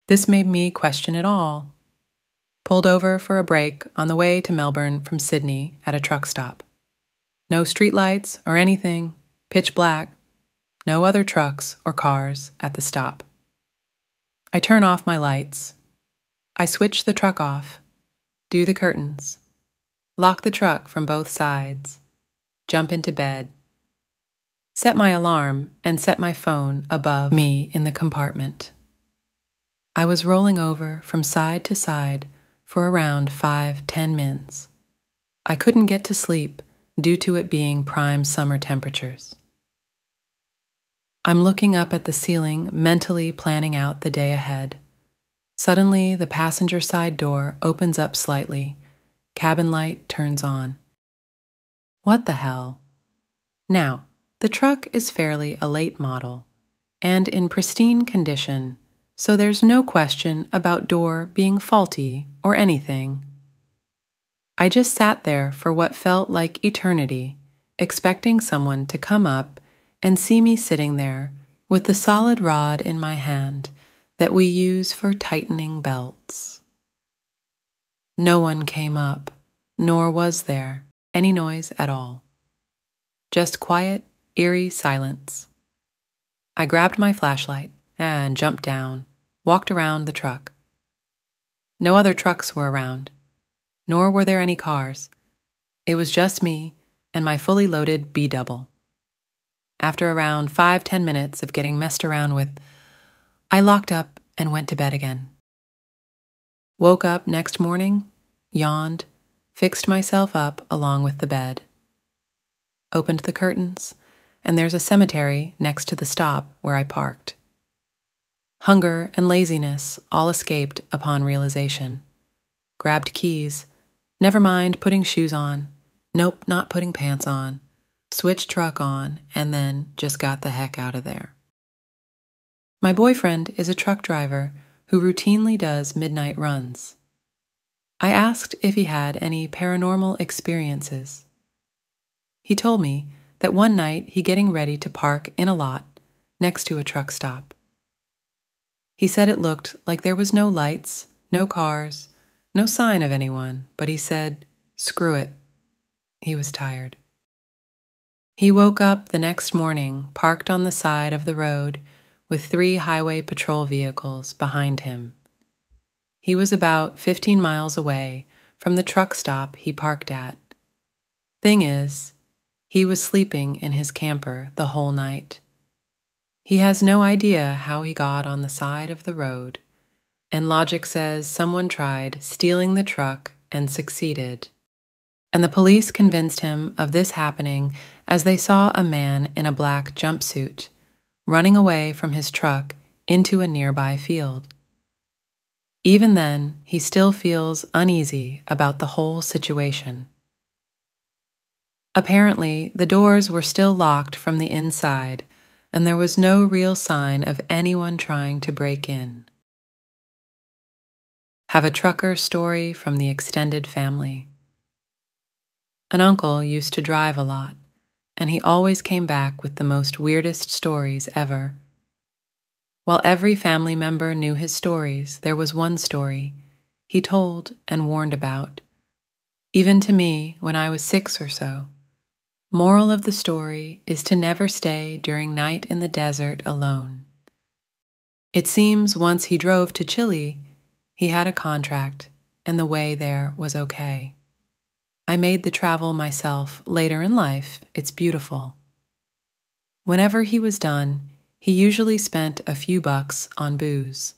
This made me question it all. Pulled over for a break on the way to Melbourne from Sydney at a truck stop. No streetlights or anything, pitch black, no other trucks or cars at the stop. I turn off my lights. I switch the truck off, do the curtains, lock the truck from both sides, jump into bed, set my alarm, and set my phone above me in the compartment. I was rolling over from side to side for around 5-10 minutes. I couldn't get to sleep due to it being prime summer temperatures. I'm looking up at the ceiling, mentally planning out the day ahead. Suddenly, the passenger side door opens up slightly. Cabin light turns on. What the hell? Now, the truck is fairly a late model and in pristine condition, so there's no question about door being faulty or anything. I just sat there for what felt like eternity, expecting someone to come up and see me sitting there with the solid rod in my hand that we use for tightening belts. No one came up, nor was there any noise at all. Just quiet, eerie silence. I grabbed my flashlight and jumped down, walked around the truck. No other trucks were around, nor were there any cars. It was just me and my fully loaded B-double. After around 5-10 minutes of getting messed around with, I locked up and went to bed again. Woke up next morning, yawned, fixed myself up along with the bed. Opened the curtains, and there's a cemetery next to the stop where I parked. Hunger and laziness all escaped upon realization. Grabbed keys, never mind putting shoes on, nope, not putting pants on, switched truck on, and then just got the heck out of there. My boyfriend is a truck driver who routinely does midnight runs. I asked if he had any paranormal experiences. He told me that one night he getting ready to park in a lot next to a truck stop. He said it looked like there was no lights, no cars, no sign of anyone, but he said, screw it. He was tired. He woke up the next morning, parked on the side of the road with 3 highway patrol vehicles behind him. He was about 15 miles away from the truck stop he parked at. Thing is, he was sleeping in his camper the whole night. He has no idea how he got on the side of the road, and logic says someone tried stealing the truck and succeeded. And the police convinced him of this happening as they saw a man in a black jumpsuit running away from his truck into a nearby field. Even then, he still feels uneasy about the whole situation. Apparently, the doors were still locked from the inside, and there was no real sign of anyone trying to break in. Have a trucker story from the extended family. An uncle used to drive a lot, and he always came back with the most weirdest stories ever. While every family member knew his stories, there was one story he told and warned about, even to me when I was 6 or so. Moral of the story is to never stay during night in the desert alone. It seems once he drove to Chile, he had a contract, and the way there was okay. I made the travel myself later in life. It's beautiful. Whenever he was done, he usually spent a few bucks on booze,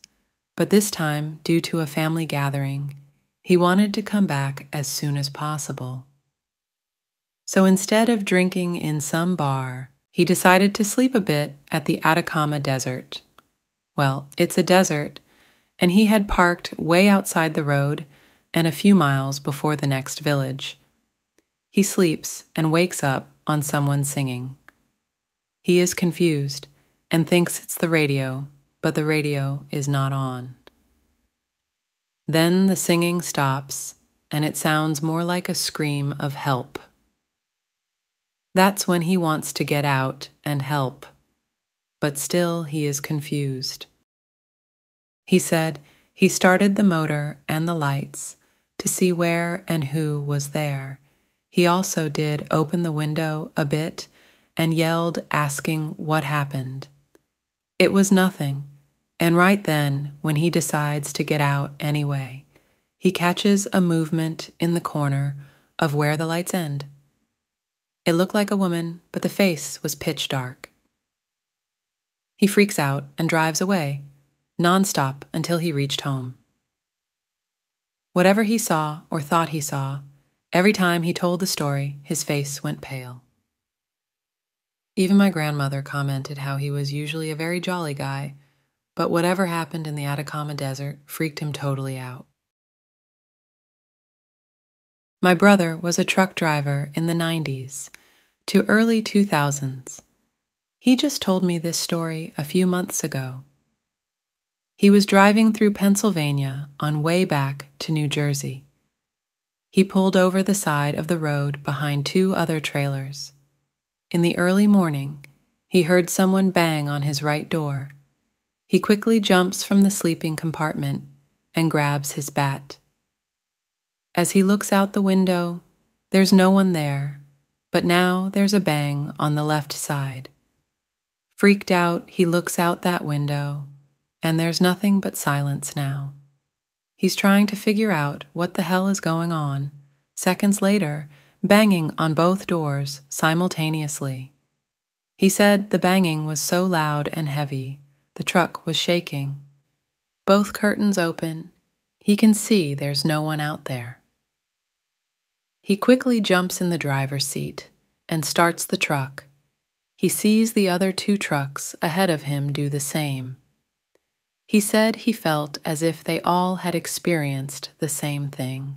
but this time, due to a family gathering, he wanted to come back as soon as possible. So instead of drinking in some bar, he decided to sleep a bit at the Atacama Desert. Well, it's a desert, and he had parked way outside the road and a few miles before the next village. He sleeps and wakes up on someone singing. He is confused and thinks it's the radio, but the radio is not on. Then the singing stops, and it sounds more like a scream of help. That's when he wants to get out and help, but still he is confused. He said he started the motor and the lights to see where and who was there. He also did open the window a bit and yelled, asking what happened. It was nothing, and right then, when he decides to get out anyway, he catches a movement in the corner of where the lights end. It looked like a woman, but the face was pitch dark. He freaks out and drives away, nonstop until he reached home. Whatever he saw or thought he saw, every time he told the story, his face went pale. Even my grandmother commented how he was usually a very jolly guy, but whatever happened in the Atacama Desert freaked him totally out. My brother was a truck driver in the 90s to early 2000s. He just told me this story a few months ago. He was driving through Pennsylvania on way back to New Jersey. He pulled over the side of the road behind two other trailers. In the early morning, he heard someone bang on his right door. He quickly jumps from the sleeping compartment and grabs his bat. As he looks out the window, there's no one there, but now there's a bang on the left side. Freaked out, he looks out that window, and there's nothing but silence now. He's trying to figure out what the hell is going on. Seconds later, banging on both doors simultaneously. He said the banging was so loud and heavy, the truck was shaking. Both curtains open. He can see there's no one out there. He quickly jumps in the driver's seat and starts the truck. He sees the other two trucks ahead of him do the same. He said he felt as if they all had experienced the same thing.